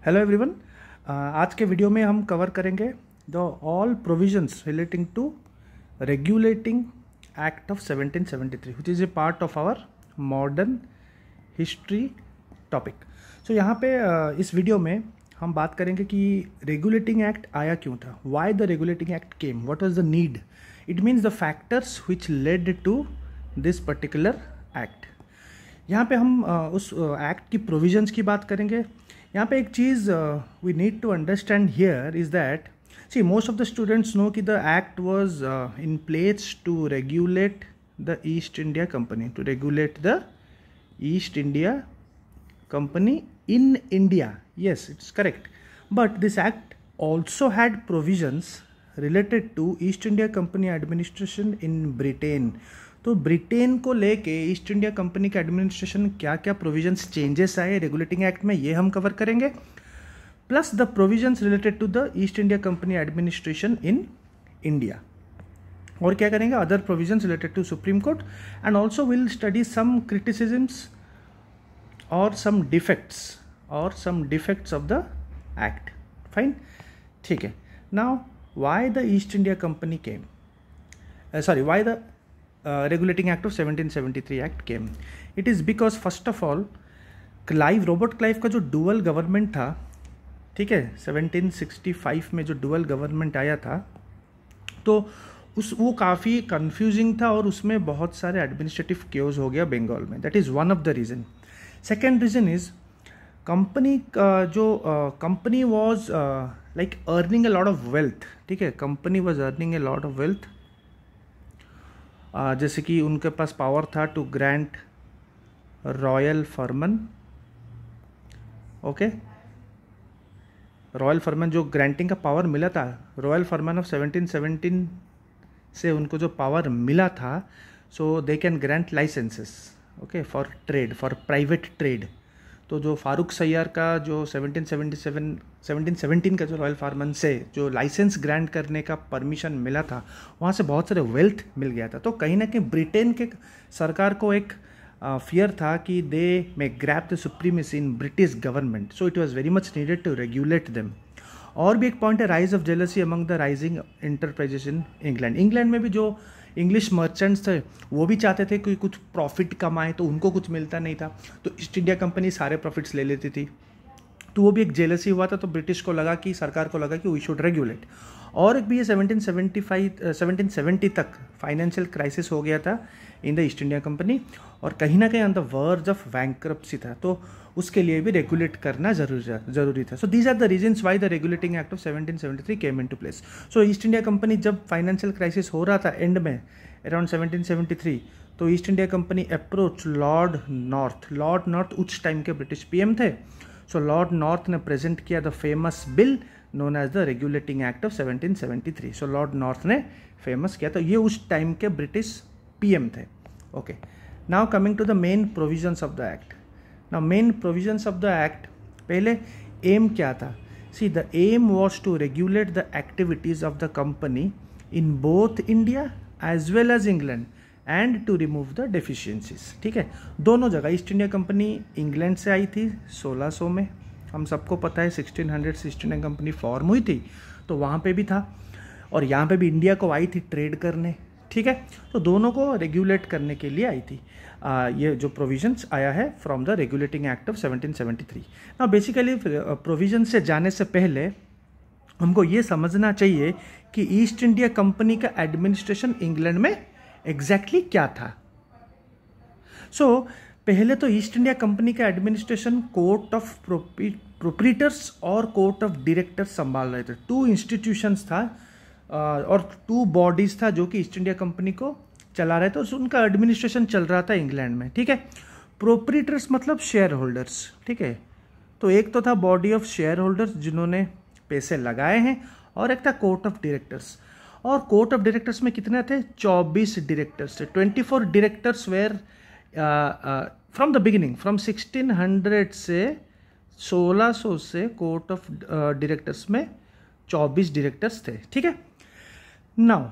Hello everyone. आज के video में हम कवर करेंगे the all provisions relating to regulating act of 1773 which is a part of our modern history topic. So यहाँ पे इस वीडियो में हम बात करेंगे कि रेगुलेटिंग एक्ट आया क्यों था, why the regulating act came, what was the need, it means the factors which led to this particular act. यहाँ पे हम उस एक्ट की प्रोविजंस की बात करेंगे। यहाँ पे एक चीज़ we need to understand here is that see most of the students know कि the act was in place to regulate the East India Company, to regulate the East India company in India. Yes, it's correct. But this act also had provisions related to East India Company administration in Britain. तो Britain को लेके East India Company का administration क्या क्या provisions changes आए regulating act में, ये हम कवर करेंगे, plus the provisions related to the East India Company administration in India. और क्या करेंगे, other provisions related to Supreme Court, and also will study some criticisms or some defects of the act. Fine, ठीक है. Now why the East India Company came, why the regulating act of 1773 act came? It is because first of all Robert Clive का जो dual government था, ठीक है, 1765 में जो dual government आया था, तो वो काफ़ी कंफ्यूजिंग था और उसमें बहुत सारे एडमिनिस्ट्रेटिव केओस हो गया बंगाल में. That is one of the reason. Second reason is company was like earning a lot of wealth. ठीक है, company was earning a lot of wealth. जैसे कि उनके पास पावर था to grant royal farman. Okay, royal farman जो ग्रांटिंग का power मिला था, रॉयल फर्मन ऑफ 1717 से उनको जो पावर मिला था, so they can grant licences, okay, for trade, for private trade. तो जो फारूक सैयार का जो 1717 का जो रॉयल फार्मन से जो लाइसेंस ग्रांट करने का परमिशन मिला था, वहाँ से बहुत सारे वेल्थ मिल गया था. तो कहीं ना कहीं ब्रिटेन के सरकार को एक फियर था कि they may grab the supremacy in British government, so it was very much needed to regulate them. और भी एक पॉइंट है, rise of jealousy among the rising enterprises in England. England में भी जो इंग्लिश मर्चेंट्स थे वो भी चाहते थे कि कुछ प्रॉफिट कमाएं, तो उनको कुछ मिलता नहीं था, तो ईस्ट इंडिया कंपनी सारे प्रॉफिट्स ले लेती थी. तो वो भी एक जेलसी हुआ था. तो ब्रिटिश को लगा कि, सरकार को लगा कि वी शुड रेगुलेट. और एक भी ये 1770 तक फाइनेंशियल क्राइसिस हो गया था in the East India Company, और कहीं ना कहीं on the verge of bankruptcy था, तो उसके लिए भी रेगुलेट करना जरूरी था. So these are the reasons why the regulating act of 1773 came into place. So East India Company जब फाइनेंशियल क्राइसिस हो रहा था एंड में अराउंड 1773, तो East India Company approach Lord North उस टाइम के ब्रिटिश पीएम थे. सो Lord North ने प्रेजेंट किया the famous bill known as the regulating act of 1773. So Lord North ने फेमस किया, तो ये उस टाइम के ब्रिटिश पीएम थे. Okay, now coming to the main provisions of the act. Now main provisions of the act, पहले aim क्या था? See, the aim was to regulate the activities of the company in both India as well as England and to remove the deficiencies. ठीक है, दोनों जगह. East India company England से आई थी 1600 में, हम सबको पता है 1600 से ईस्ट इंडिया कंपनी फॉर्म हुई थी, तो वहाँ पे भी था, और यहाँ पे भी इंडिया को आई थी ट्रेड करने. ठीक है, तो दोनों को रेगुलेट करने के लिए आई थी. ये जो प्रोविजंस आया है from the regulating act of 1773. Now basically provision से जाने से पहले हमको ये समझना चाहिए कि ईस्ट इंडिया कंपनी का एडमिनिस्ट्रेशन इंग्लैंड में एग्जैक्टली क्या था. सो पहले तो ईस्ट इंडिया कंपनी का एडमिनिस्ट्रेशन कोर्ट ऑफ प्रोप्रीटर्स और कोर्ट ऑफ डायरेक्टर्स संभाल रहे थे. 2 इंस्टीट्यूशंस था और 2 बॉडीज था जो कि ईस्ट इंडिया कंपनी को चला रहे थे, तो उनका एडमिनिस्ट्रेशन चल रहा था इंग्लैंड में. ठीक है, प्रोप्रीटर्स मतलब शेयर होल्डर्स. ठीक है, तो एक तो था बॉडी ऑफ शेयर होल्डर्स जिन्होंने पैसे लगाए हैं, और एक था कोर्ट ऑफ डायरेक्टर्स. और कोर्ट ऑफ डायरेक्टर्स में कितने थे? 24 डायरेक्टर्स थे. 24 directors were from the beginning, from 1600 से 1600 से कोर्ट ऑफ डायरेक्टर्स में 24 डायरेक्टर्स थे. ठीक है, नाउ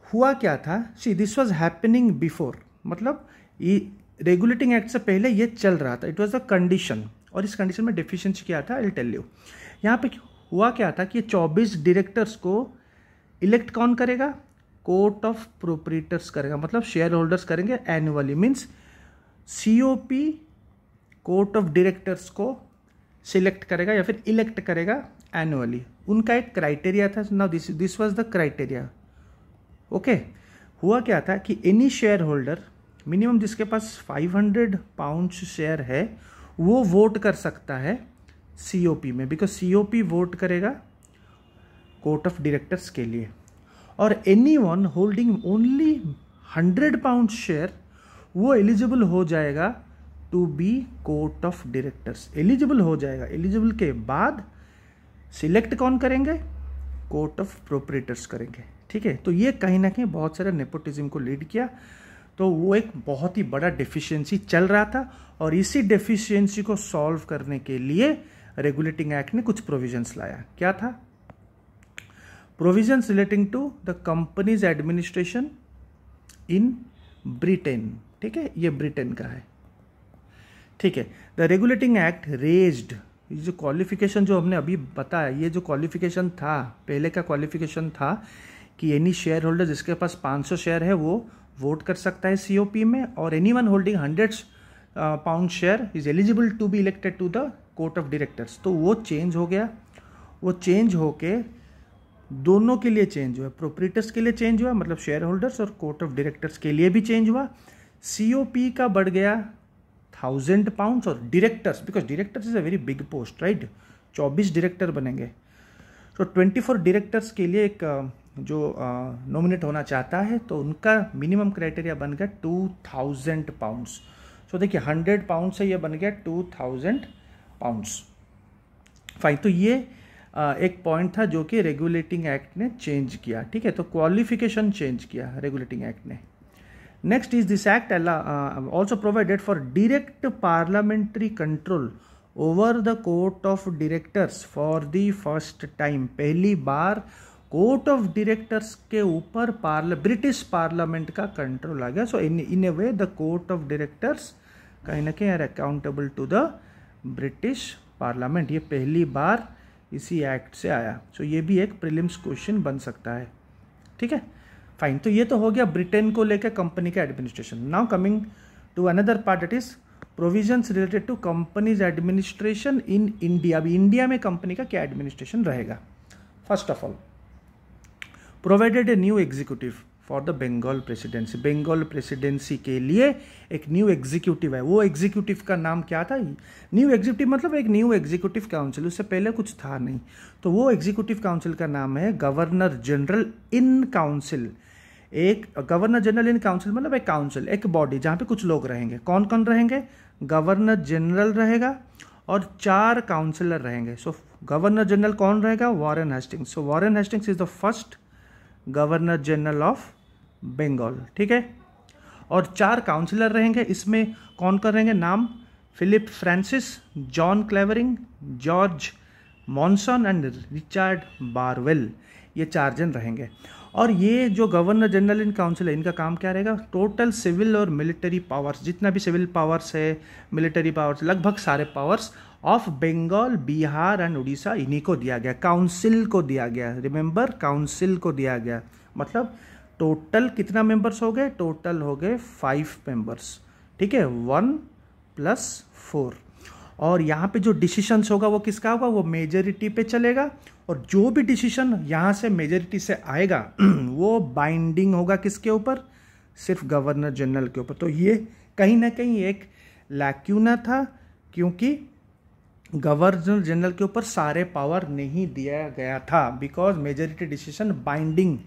हुआ क्या था? सी, दिस वाज हैपनिंग बिफोर, मतलब रेगुलेटिंग एक्ट से पहले ये चल रहा था. इट वाज अ कंडीशन और इस कंडीशन में डेफिशिएंसी क्या था, आई विल टेल यू। यहाँ पे हुआ क्या था कि ये 24 डायरेक्टर्स को इलेक्ट कौन करेगा, कोर्ट ऑफ प्रोप्राइटर्स करेगा, मतलब शेयर होल्डर्स करेंगे annually. Means COP court of directors को सिलेक्ट करेगा या फिर इलेक्ट करेगा एनुअली। उनका एक क्राइटेरिया था, now this was the criteria. Okay, हुआ क्या था कि एनी शेयर होल्डर मिनिमम जिसके पास 500 पाउंड्स शेयर है वो वोट कर सकता है सीओपी में, बिकॉज सीओपी वोट करेगा कोर्ट ऑफ डायरेक्टर्स के लिए। और any one holding only 100 pound share वो एलिजिबल हो जाएगा to be court of directors, eligible हो जाएगा। एलिजिबल के बाद सिलेक्ट कौन करेंगे, कोर्ट ऑफ प्रोप्राइटर्स करेंगे। ठीक है, तो ये कहीं ना कहीं बहुत सारे नेपोटिज्म को लीड किया। तो वो एक बहुत ही बड़ा डेफिशिएंसी चल रहा था और इसी डेफिशिएंसी को सॉल्व करने के लिए रेगुलेटिंग एक्ट ने कुछ प्रोविजंस लाया। क्या था, provisions relating to the company's administration in Britain. ठीक है, ये ब्रिटेन का है। ठीक है, द रेगुलेटिंग एक्ट रेज्ड, ये जो क्वालिफिकेशन जो हमने अभी बताया, ये जो क्वालिफिकेशन था, पहले का क्वालिफिकेशन था कि एनी शेयर होल्डर जिसके पास 500 शेयर है वो वोट कर सकता है सीओपी में, और any one holding 100 pound share is eligible to be elected to the court of directors. तो वो चेंज हो गया, वो चेंज होके दोनों के लिए चेंज हुआ, प्रोप्राइटर्स के लिए चेंज हुआ, मतलब शेयर होल्डर्स, और कोर्ट ऑफ डायरेक्टर्स के लिए भी चेंज हुआ। सीओपी का बढ़ गया 1000 पाउंड्स, और directors, because directors is a very big post, right, 24 director बनेंगे। तो 24 डायरेक्टर्स के लिए एक जो नॉमिनेट होना चाहता है तो उनका मिनिमम क्राइटेरिया बन गया 2000 पाउंड्स। सो देखिए 100 पाउंड से ये बन गया 2000 पाउंड्स। फाइन, तो ये एक पॉइंट था जो कि रेगुलेटिंग एक्ट ने चेंज किया। ठीक है, तो क्वालिफिकेशन चेंज किया रेगुलेटिंग एक्ट ने। Next is this act also provided for direct parliamentary control over the court of directors for the first time. पहली बार कोर्ट ऑफ डायरेक्टर्स के ऊपर ब्रिटिश पार्लियामेंट का कंट्रोल आ गया। So in a way the court of directors कहीं ना कहीं are accountable to the British parliament. ये पहली बार इसी एक्ट से आया। सो ये भी एक प्रीलिम्स क्वेश्चन बन सकता है। ठीक है, फाइन, तो ये तो हो गया ब्रिटेन को लेकर कंपनी का administration. Now coming to another part, it is provisions related to company's administration in India. अभी इंडिया में कंपनी का क्या एडमिनिस्ट्रेशन रहेगा। First of all, provided a new executive for the Bengal presidency. Bengal presidency के लिए एक न्यू एग्जीक्यूटिव है। वो एग्जीक्यूटिव का नाम क्या था, न्यू एग्जीक्यूटिव मतलब एक न्यू एग्जीक्यूटिव काउंसिल, उससे पहले कुछ था नहीं। तो वो एग्जीक्यूटिव काउंसिल का नाम है गवर्नर जनरल इन काउंसिल। एक गवर्नर जनरल इन काउंसिल मतलब एक काउंसिल, एक बॉडी जहाँ पे कुछ लोग रहेंगे। कौन कौन रहेंगे, गवर्नर जनरल रहेगा और 4 काउंसिलर रहेंगे। सो गवर्नर जनरल कौन रहेगा, Warren Hastings. So Warren Hastings is the first governor general of Bengal. ठीक है, और 4 काउंसिलर रहेंगे। इसमें कौन कौन रहेंगे, नाम Philip Francis, John Clavering, George Monson and Richard Barwell. ये 4 जन रहेंगे। और ये जो गवर्नर जनरल इन काउंसिल है, इनका काम क्या रहेगा, टोटल सिविल और मिलिट्री पावर्स, जितना भी सिविल पावर्स है, मिलिट्री पावर्स, लगभग सारे powers of Bengal, Bihar and Orissa इन्हीं को दिया गया, काउंसिल को दिया गया। रिमेंबर, काउंसिल को दिया गया। मतलब टोटल कितना मेंबर्स हो गए, टोटल हो गए 5 मेंबर्स। ठीक है, 1 + 4। और यहाँ पे जो डिसीशंस होगा वो किसका होगा, वो मेजॉरिटी पे चलेगा। और जो भी डिसीजन यहाँ से मेजॉरिटी से आएगा वो बाइंडिंग होगा किसके ऊपर, सिर्फ गवर्नर जनरल के ऊपर। तो ये कहीं ना कहीं एक लैक्यूना था, क्योंकि गवर्नर जनरल के ऊपर सारे पावर नहीं दिया गया था, because majority decision binding,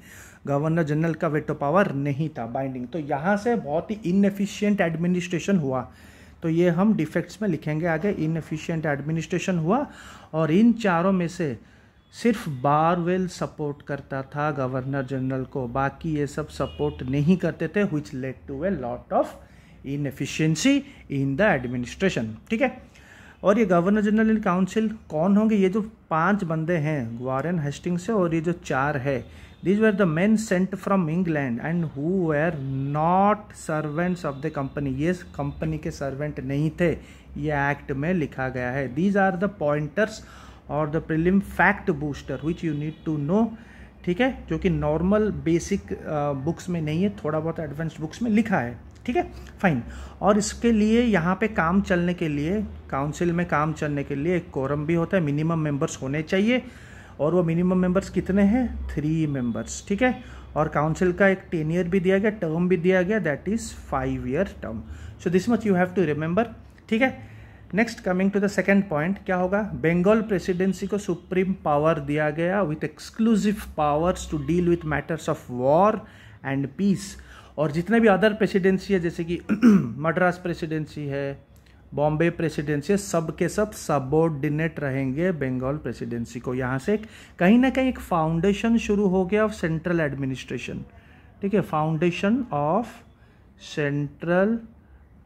governor General का वेटो पावर नहीं था, बाइंडिंग। तो यहाँ से बहुत ही इनएफिशिएंट एडमिनिस्ट्रेशन हुआ। तो ये हम डिफेक्ट्स में लिखेंगे आगे, इनएफिशिएंट एडमिनिस्ट्रेशन हुआ। और इन चारों में से सिर्फ बारवेल सपोर्ट करता था गवर्नर जनरल को, बाकी ये सब सपोर्ट नहीं करते थे, which led to a lot of inefficiency in the administration. ठीक है, और ये गवर्नर जनरल इन काउंसिल कौन होंगे, ये जो 5 बंदे हैं वॉरेन हेस्टिंग्स से, और ये जो 4 है, these were the men sent from England and who were not servants of the company। ये कंपनी के सर्वेंट नहीं थे, ये एक्ट में लिखा गया है। दीज आर द पॉइंटर्स और the prelim fact booster which you need to know, ठीक है, जो कि नॉर्मल बेसिक बुक्स में नहीं है, थोड़ा बहुत एडवांस्ड बुक्स में लिखा है, ठीक है, फाइन। और इसके लिए यहाँ पे काम चलने के लिए, काउंसिल में काम चलने के लिए एक कोरम भी होता है, मिनिमम मेंबर्स होने चाहिए, और वो मिनिमम मेंबर्स कितने हैं, 3 मेंबर्स, ठीक है। और काउंसिल का एक टेनियर भी दिया गया, टर्म भी दिया गया, that is 5 year term. So this much you have to remember, ठीक है। Next coming to the second point, क्या होगा, बंगाल प्रेसिडेंसी को सुप्रीम पावर दिया गया with exclusive powers to deal with matters of war and peace. और जितने भी अदर प्रेसिडेंसी है, जैसे कि मद्रास प्रेसिडेंसी है, बॉम्बे प्रेसिडेंसी है, सब के सब सबऑर्डिनेट रहेंगे बंगाल प्रेसिडेंसी को। यहाँ से कहीं ना कहीं एक फाउंडेशन शुरू हो गया ऑफ सेंट्रल एडमिनिस्ट्रेशन, ठीक है, फाउंडेशन ऑफ सेंट्रल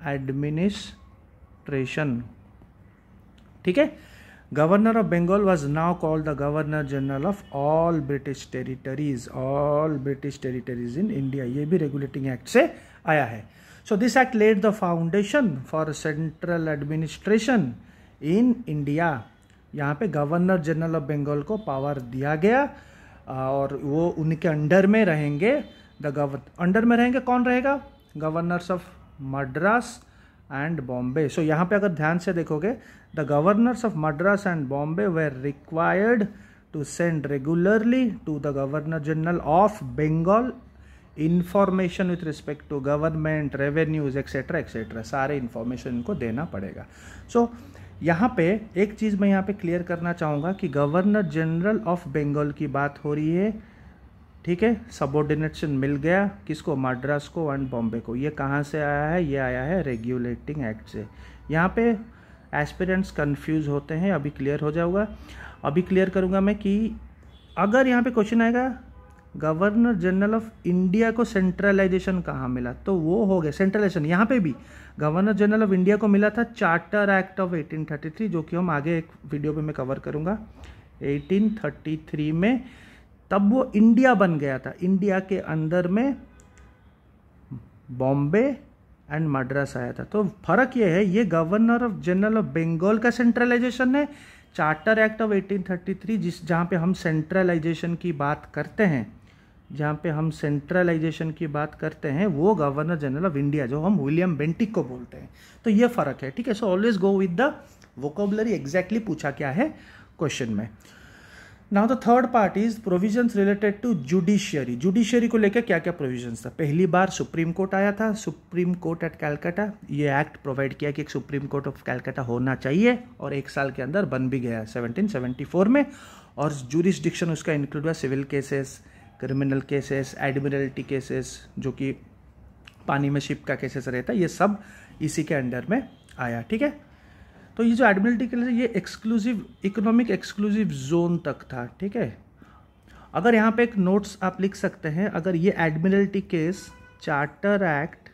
एडमिनिस्ट्रेशन, ठीक है। Governor of Bengal was now called the governor general of all British territories in India. ये भी रेगुलेटिंग एक्ट से आया है। So this act led the foundation for central administration in India. यहाँ पे governor general of Bengal को पावर दिया गया और वो उनके अंडर में रहेंगे। अंडर में रहेंगे, कौन रहेगा, governors of Madras and Bombay. So यहाँ पे अगर ध्यान से देखोगे, the governors of Madras and Bombay were required to send regularly to the governor general of Bengal information with respect to government, revenues etcetera etcetera, सारे इंफॉर्मेशन इनको देना पड़ेगा। सो यहाँ पे एक चीज़ मैं यहाँ पे क्लियर करना चाहूँगा कि गवर्नर जनरल ऑफ बंगाल की बात हो रही है, ठीक है। सबऑर्डिनेशन मिल गया किसको, मद्रास को एंड बॉम्बे को। ये कहाँ से आया है, ये आया है रेगुलेटिंग एक्ट से। यहाँ पे एस्पिरेंट्स कंफ्यूज होते हैं, अभी क्लियर हो जाऊँगा। अभी क्लियर करूँगा मैं कि अगर यहाँ पे क्वेश्चन आएगा गवर्नर जनरल ऑफ इंडिया को सेंट्रलाइजेशन कहाँ मिला, तो वो हो गया सेंट्रलाइजेशन। यहाँ पे भी गवर्नर जनरल ऑफ इंडिया को मिला था चार्टर एक्ट ऑफ 1833, जो कि हम आगे एक वीडियो पे मैं कवर करूँगा। 1833 में तब वो इंडिया बन गया था। इंडिया के अंदर में बॉम्बे एंड मद्रास आया था। तो फर्क ये है, ये governor of general of Bengal का सेंट्रलाइजेशन है। चार्टर एक्ट ऑफ 1833 जहाँ पे हम सेंट्रलाइजेशन की बात करते हैं, वो गवर्नर जनरल ऑफ इंडिया, जो हम विलियम बेंटिक को बोलते हैं। तो ये फर्क है, ठीक है। So always go with the vocabulary, exactly पूछा क्या है क्वेश्चन में। Now the third part is provisions related to judiciary. Judiciary को लेकर क्या क्या प्रोविजंस था। पहली बार सुप्रीम कोर्ट आया था, सुप्रीम कोर्ट एट कैलकाटा। ये एक्ट प्रोवाइड किया कि एक सुप्रीम कोर्ट ऑफ कैलकाटा होना चाहिए, और 1 साल के अंदर बन भी गया 1774 में। और जुरिस्डिक्शन उसका इंक्लूड हुआ civil cases, criminal cases, admiralty cases, जो कि पानी में शिप का केसेस रहता है, ये सब इसी के अंडर में आया, ठीक है। तो ये जो एडमिरल्टी केस है, ये एक्सक्लूसिव इकोनॉमिक एक्सक्लूसिव जोन तक था, ठीक है। अगर यहाँ पे एक नोट्स आप लिख सकते हैं, अगर ये Admiralty case charter act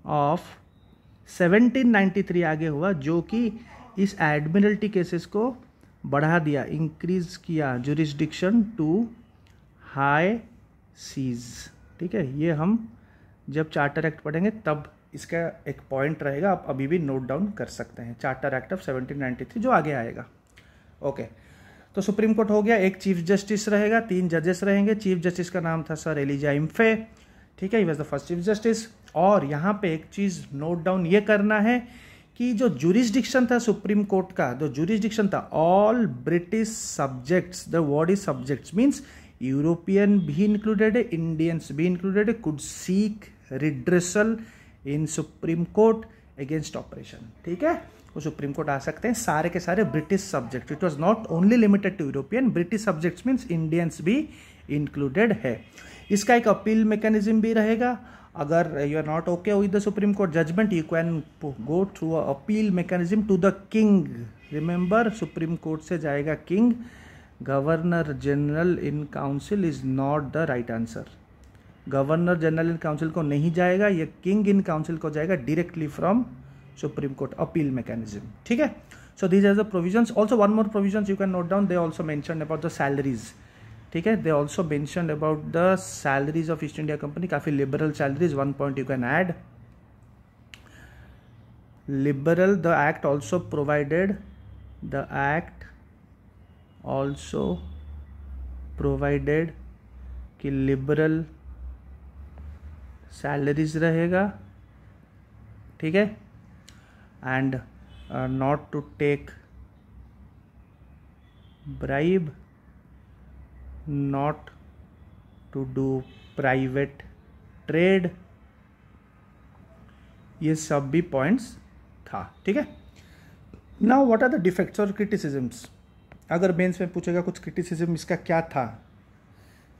of 1793 आगे हुआ, जो कि इस एडमिरल्टी केसेस को बढ़ा दिया, इंक्रीज किया जुरिस्डिक्शन टू हाई सीज, ठीक है। ये हम जब चार्टर एक्ट पढ़ेंगे तब इसका एक पॉइंट रहेगा, आप अभी भी नोट डाउन कर सकते हैं। चार्टर एक्ट ऑफ 1793 जो आगे आएगा, ओके। तो सुप्रीम कोर्ट हो गया, एक चीफ जस्टिस रहेगा, 3 जजेस रहेंगे। चीफ जस्टिस का नाम था सर एलिजा इम्फे, ठीक है, he was the first chief justice. और यहाँ पे एक चीज़ नोट डाउन ये करना है कि जो जुरिस्डिक्शन था सुप्रीम कोर्ट का, जो जुरिस्डिक्शन था, all British subjects, the word is subjects means European भी इंक्लूडेड है, इंडियंस भी इंक्लूडेड है, could seek redressal in supreme court against operation, ठीक है। वो सुप्रीम कोर्ट आ सकते हैं, सारे के सारे British subject. It was not only limited to European, British subjects means Indians भी इंक्लूडेड है। इसका एक अपील मैकेनिज्म भी रहेगा। अगर you are not okay with the supreme Court judgment, you can go through a appeal mechanism to the king. Remember, Supreme Court से जाएगा king. Governor General in Council is not the right answer. Governor General in council को नहीं जाएगा, ये king in council को जाएगा directly from supreme court, appeal mechanism, ठीक है। So these are the provisions. Also one more provisions you can note down, they also mention about the salaries, ठीक है। They also mention about the salaries of East India Company, काफ़ी liberal salaries. 1 point you can add. liberal, the act also provided कि liberal salaries रहेगा, ठीक है, and not to take bribe, not to do private trade, ये सब भी points था, ठीक है। Now what are the defects और क्रिटिसिजम्स, अगर मेंस में पूछेगा कुछ क्रिटिसिज्म इसका क्या था।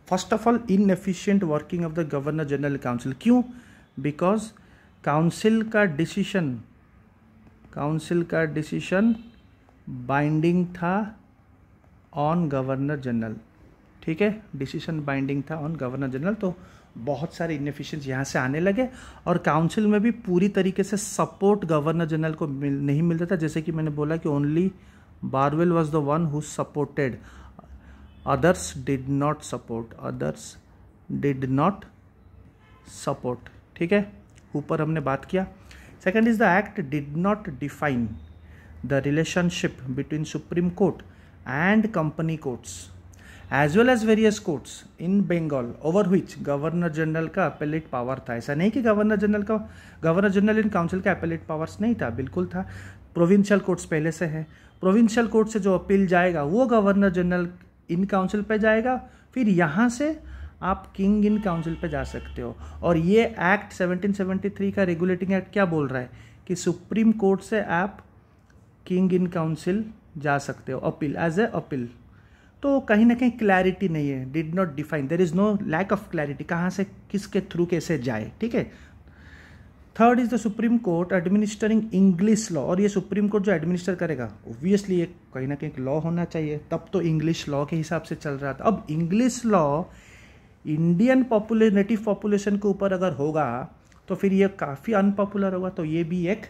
First of all, inefficient working of the governor General council. क्यों? बिकॉज काउंसिल का डिसीशन बाइंडिंग था ऑन गवर्नर जनरल, ठीक है, डिसीजन बाइंडिंग था ऑन गवर्नर जनरल, तो बहुत सारे इनएफिशिएंस यहाँ से आने लगे और काउंसिल में भी पूरी तरीके से सपोर्ट गवर्नर जनरल को नहीं मिलता था। जैसे कि मैंने बोला कि only Barwell was the one who supported, others did not support, ठीक है, ऊपर हमने बात किया। Second is the act did not define the relationship between Supreme Court and company courts as well as various courts in Bengal over which Governor General का appellate power था। ऐसा नहीं कि गवर्नर जनरल इन काउंसिल का appellate powers नहीं था, बिल्कुल था। प्रोविंशियल कोर्ट्स पहले से है, प्रोविंशियल कोर्ट से जो अपील जाएगा वो गवर्नर जनरल इन काउंसिल पे जाएगा, फिर यहाँ से आप किंग इन काउंसिल पे जा सकते हो। और ये एक्ट 1773 का रेगुलेटिंग एक्ट क्या बोल रहा है कि सुप्रीम कोर्ट से आप किंग इन काउंसिल जा सकते हो अपील, एज ए अपील। तो कहीं ना कहीं क्लैरिटी नहीं है, did not define, there is no lack of clarity, कहाँ से किसके थ्रू कैसे जाए, ठीक है। Third is the supreme court administering English law, और ये सुप्रीम कोर्ट जो एडमिनिस्टर करेगा ऑब्वियसली एक कहीं ना कहीं लॉ होना चाहिए, तब तो इंग्लिश लॉ के हिसाब से चल रहा था। अब English law Indian native population के ऊपर अगर होगा तो फिर ये काफ़ी अनपॉपुलर होगा, तो ये भी एक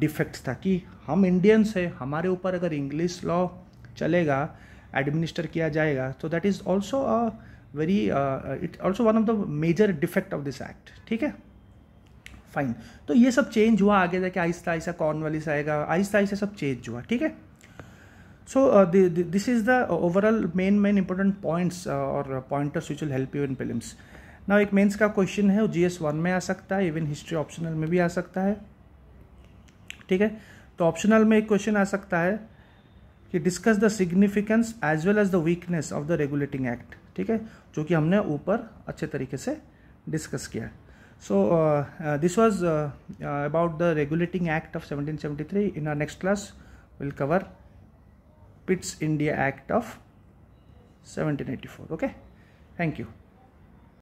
डिफेक्ट था कि हम इंडियंस है, हमारे ऊपर अगर इंग्लिश लॉ चलेगा, एडमिनिस्टर किया जाएगा, तो that is also a very it also one of the major defect of this act, ठीक है, फाइन। तो ये सब चेंज हुआ, आगे जाके आहिस्ता आहिस्ता कॉर्नवालिस आएगा, आहिस्ता आहिस्ता सब चेंज हुआ, ठीक है। So this is the overall main important points और pointers which will help you in prelims. Now एक मेंस का क्वेश्चन है, GS 1 में आ सकता है, इवन हिस्ट्री ऑप्शनल में भी आ सकता है, ठीक है। तो ऑप्शनल में एक क्वेश्चन आ सकता है कि discuss the significance as well as the weakness of the regulating act, ठीक है, जो कि हमने ऊपर अच्छे तरीके से डिस्कस किया। So this was about the regulating act of 1773. In our next class will cover Pitt's India Act of 1784. Okay, thank you.